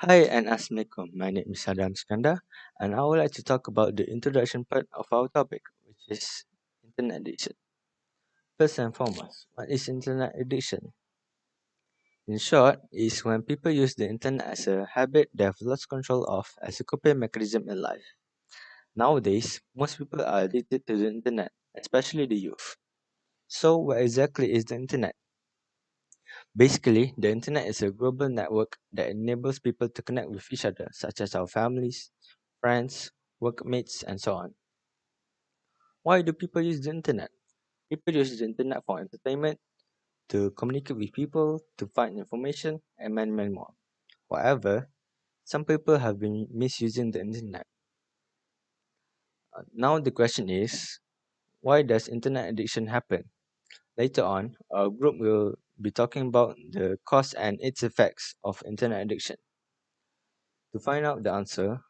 Hi and Assalamualaikum. My name is Sadam Skandar and I would like to talk about the introduction part of our topic, which is internet addiction. First and foremost, what is internet addiction? In short, is when people use the internet as a habit they have lost control of as a coping mechanism in life. Nowadays, most people are addicted to the internet, especially the youth. So, what exactly is the internet? Basically, the internet is a global network that enables people to connect with each other, such as our families, friends, workmates, and so on. Why do people use the internet? People use the internet for entertainment, to communicate with people, to find information, and many more. However, some people have been misusing the internet. Now the question is, why does internet addiction happen? Later on, our group will be talking about the cause and its effects of internet addiction. To find out the answer,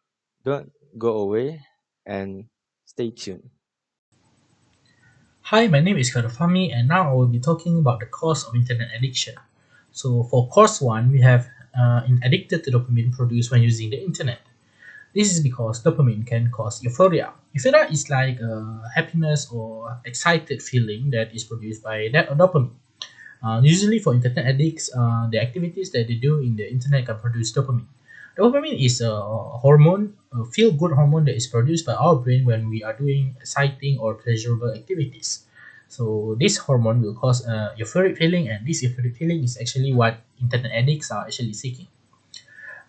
don't go away and stay tuned. Hi, my name is Karufami, and now I will be talking about the cause of internet addiction. So, for cause one, we have addicted to dopamine produced when using the internet. This is because dopamine can cause euphoria. Euphoria is like a happiness or excited feeling that is produced by that dopamine. Usually, for internet addicts, the activities that they do in the internet can produce dopamine. Dopamine is a hormone, a feel good hormone that is produced by our brain when we are doing exciting or pleasurable activities. So, this hormone will cause a euphoric feeling, and this euphoric feeling is actually what internet addicts are actually seeking.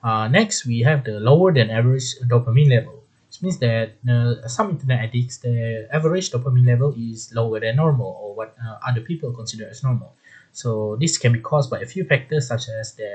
Next, we have the lower than average dopamine level. This means that some internet addicts, the average dopamine level is lower than normal, or what other people consider as normal. So this can be caused by a few factors such as the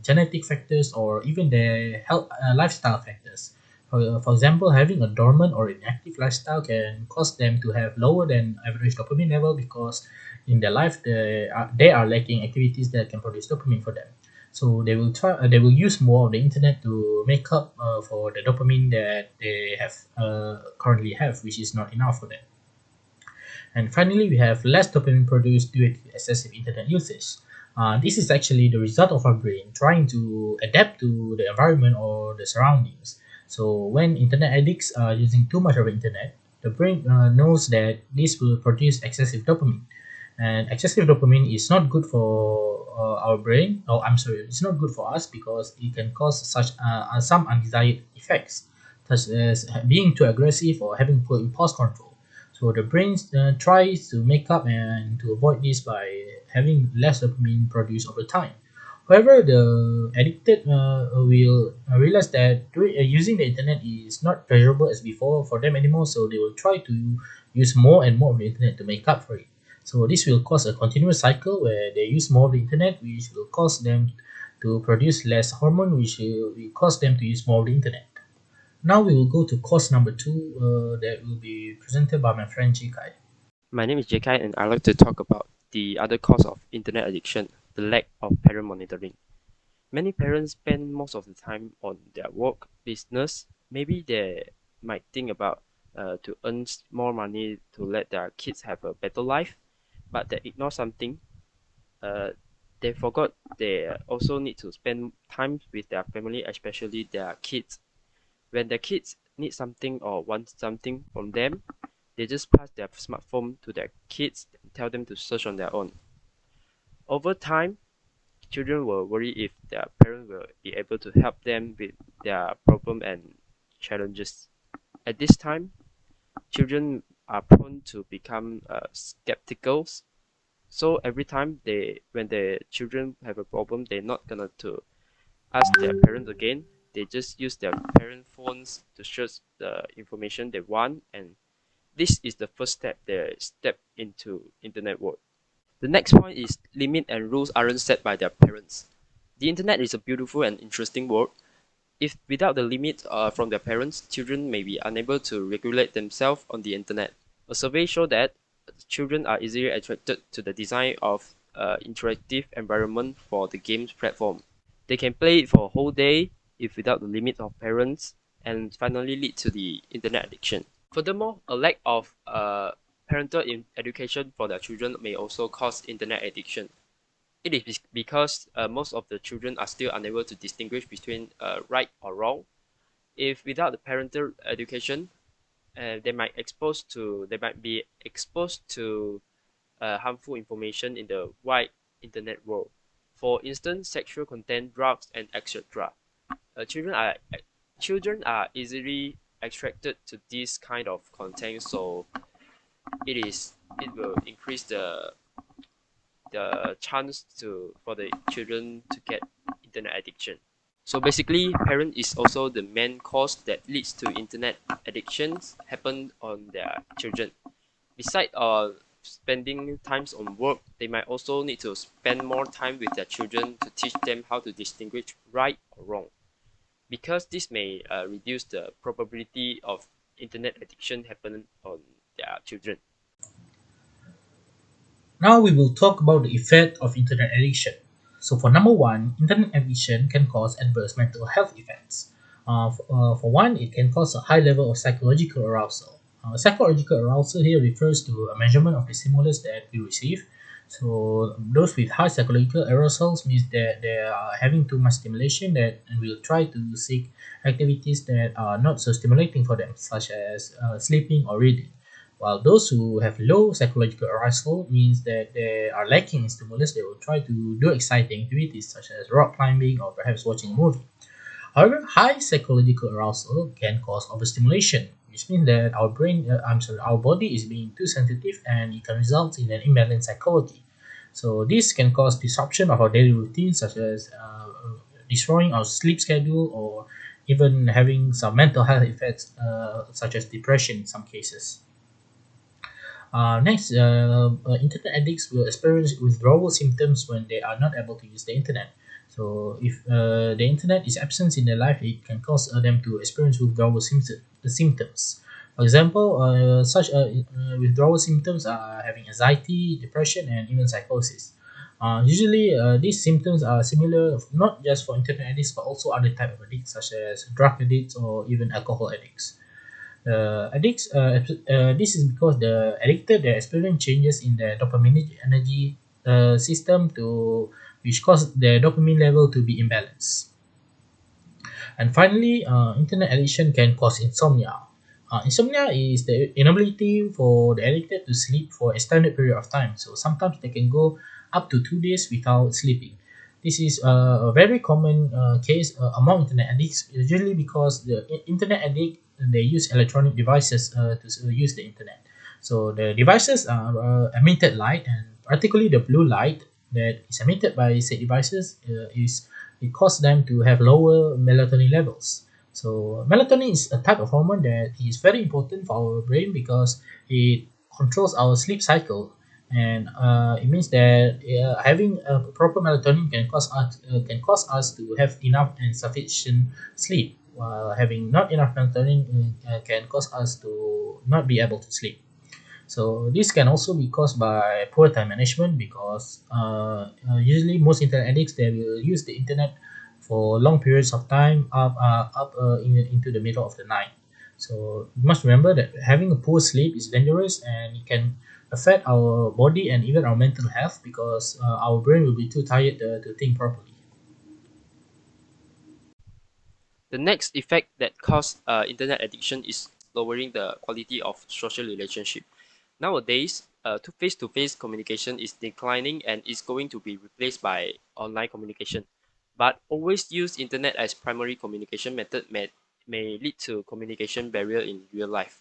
genetic factors or even the health lifestyle factors. For example, having a dormant or inactive lifestyle can cause them to have lower than average dopamine level because in their life they are lacking activities that can produce dopamine for them. So they will use more of the internet to make up for the dopamine that they have currently have, which is not enough for them. And finally, we have less dopamine produced due to excessive internet usage. This is actually the result of our brain trying to adapt to the environment or the surroundings. So when internet addicts are using too much of the internet, the brain knows that this will produce excessive dopamine, and excessive dopamine is not good for our brain. Oh, I'm sorry, it's not good for us because it can cause such some undesired effects, such as being too aggressive or having poor impulse control. So the brain tries to make up and to avoid this by having less dopamine produced over time. However, the addicted will realize that using the internet is not pleasurable as before for them anymore, so they will try to use more and more of the internet to make up for it. So this will cause a continuous cycle where they use more of the internet, which will cause them to produce less hormone, which will cause them to use more of the internet. Now we will go to course number two that will be presented by my friend Jikai. My name is JK and I'd like to talk about the other cause of internet addiction, the lack of parent monitoring. Many parents spend most of the time on their work, business. Maybe they might think about to earn more money to let their kids have a better life, but they ignore something. Uh, they forgot they also need to spend time with their family, especially their kids. When the kids need something or want something from them, they just pass their smartphone to their kids and tell them to search on their own. Over time, children will worry if their parents will be able to help them with their problem and challenges. At this time, children are prone to become skeptical. So every time when the children have a problem, they're not gonna to ask their parents again. They just use their parent phones to search the information they want, and this is the first step they step into internet world. The next point is limit and rules aren't set by their parents. The internet is a beautiful and interesting world. If without the limit from their parents, children may be unable to regulate themselves on the internet. A survey showed that children are easily attracted to the design of interactive environment for the games platform. They can play it for a whole day if without the limit of parents, and finally lead to the internet addiction. Furthermore, a lack of parental education for their children may also cause internet addiction. It is because most of the children are still unable to distinguish between right or wrong. If without the parental education, they might be exposed to harmful information in the wide internet world. For instance, sexual content, drugs, and etc. Children are easily attracted to this kind of content, so it will increase the chance to for the children to get internet addiction. So basically, parent is also the main cause that leads to internet addictions happen on their children. Besides spending times on work, they might also need to spend more time with their children to teach them how to distinguish right or wrong, because this may reduce the probability of internet addiction happening on their children. Now we will talk about the effect of internet addiction. So for number one, internet addiction can cause adverse mental health effects. For one, it can cause a high level of psychological arousal. Psychological arousal here refers to a measurement of the stimulus that we receive. So those with high psychological arousals means that they are having too much stimulation that and will try to seek activities that are not so stimulating for them, such as sleeping or reading. While those who have low psychological arousal means that they are lacking in stimulus, they will try to do exciting activities such as rock climbing or perhaps watching a movie. However, high psychological arousal can cause overstimulation, which means that our body is being too sensitive and it can result in an imbalanced psychology. So this can cause disruption of our daily routine, such as destroying our sleep schedule or even having some mental health effects, such as depression in some cases. Next, internet addicts will experience withdrawal symptoms when they are not able to use the internet. So, if the internet is absent in their life, it can cause them to experience symptoms. For example, such withdrawal symptoms are having anxiety, depression, and even psychosis. Usually, these symptoms are similar not just for internet addicts but also other type of addicts such as drug addicts or even alcohol addicts. This is because the addicted they experience changes in the dopamine energy system to which cause the dopamine level to be imbalanced. And finally, internet addiction can cause insomnia. Insomnia is the inability for the addicted to sleep for a extended period of time. So sometimes they can go up to 2 days without sleeping. This is a very common case among internet addicts, usually because the internet addict they use electronic devices to use the internet. So the devices are emitted light, and particularly the blue light that is emitted by said devices is it causes them to have lower melatonin levels. So melatonin is a type of hormone that is very important for our brain because it controls our sleep cycle, and it means that having a proper melatonin can cause us to have enough and sufficient sleep, while having not enough melatonin can cause us to not be able to sleep. So this can also be caused by poor time management because usually most internet addicts they will use the internet for long periods of time into the middle of the night. So you must remember that having a poor sleep is dangerous and it can affect our body and even our mental health because our brain will be too tired to think properly. The next effect that cause internet addiction is lowering the quality of social relationship. Nowadays, face-to-face communication is declining and is going to be replaced by online communication. But always use internet as primary communication method may lead to communication barrier in real life.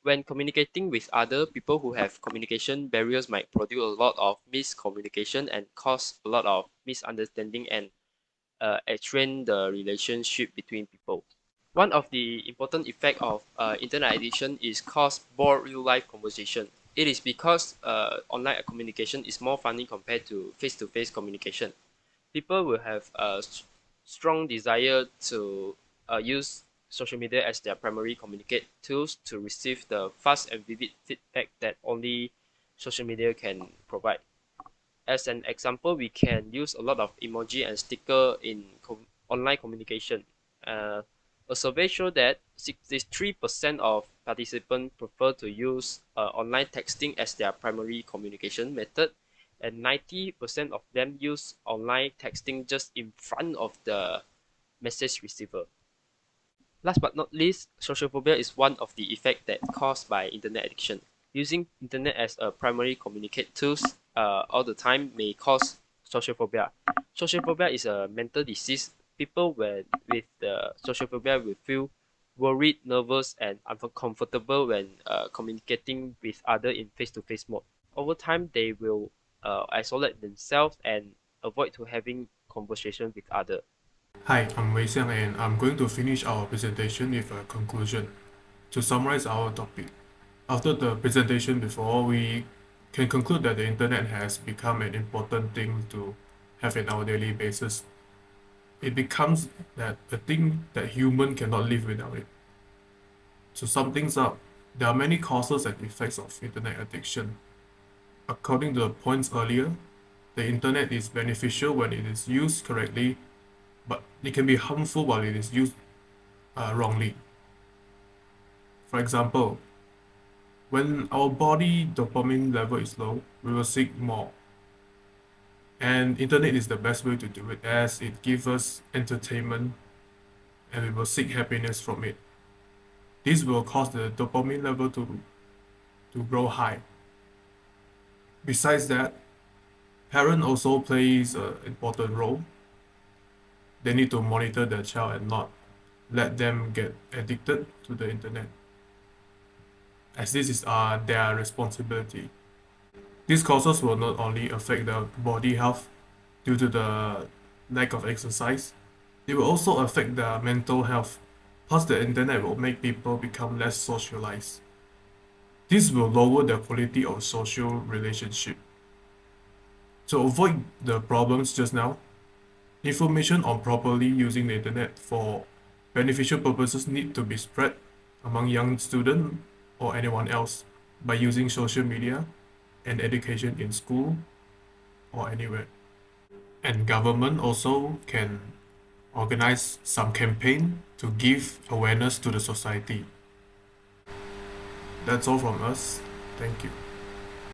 When communicating with other people who have communication barriers might produce a lot of miscommunication and cause a lot of misunderstanding and strain the relationship between people. One of the important effect of internet addiction is cause bored real life conversation. It is because online communication is more funny compared to face-to-face communication. People will have a strong desire to use social media as their primary communicate tools to receive the fast and vivid feedback that only social media can provide. As an example, we can use a lot of emoji and sticker in online communication. Uh, a survey showed that 63% of participants prefer to use online texting as their primary communication method, and 90% of them use online texting just in front of the message receiver. Last but not least, social phobia is one of the effects that caused by internet addiction. Using internet as a primary communicate tools all the time may cause social phobia. Social phobia is a mental disease. People with social phobia will feel worried, nervous, and uncomfortable when communicating with other in face-to-face mode. Over time, they will isolate themselves and avoid to having conversation with other. Hi, I'm Wei Xiang and I'm going to finish our presentation with a conclusion. To summarize our topic, after the presentation before, we can conclude that the internet has become an important thing to have in our daily basis. It becomes that a thing that human cannot live without it. To sum things up, there are many causes and effects of internet addiction. According to the points earlier, the internet is beneficial when it is used correctly, but it can be harmful while it is used wrongly. For example, when our body dopamine level is low, we will seek more. And internet is the best way to do it as it gives us entertainment and we will seek happiness from it. This will cause the dopamine level to grow high. Besides that, parent also plays an important role. They need to monitor their child and not let them get addicted to the internet, as this is their responsibility. These causes will not only affect the body health due to the lack of exercise, it will also affect the mental health. Plus, the internet will make people become less socialized. This will lower the quality of social relationship. To avoid the problems just now, information on properly using the internet for beneficial purposes need to be spread among young students or anyone else by using social media and education in school or anywhere. And government also can organize some campaign to give awareness to the society. That's all from us. Thank you.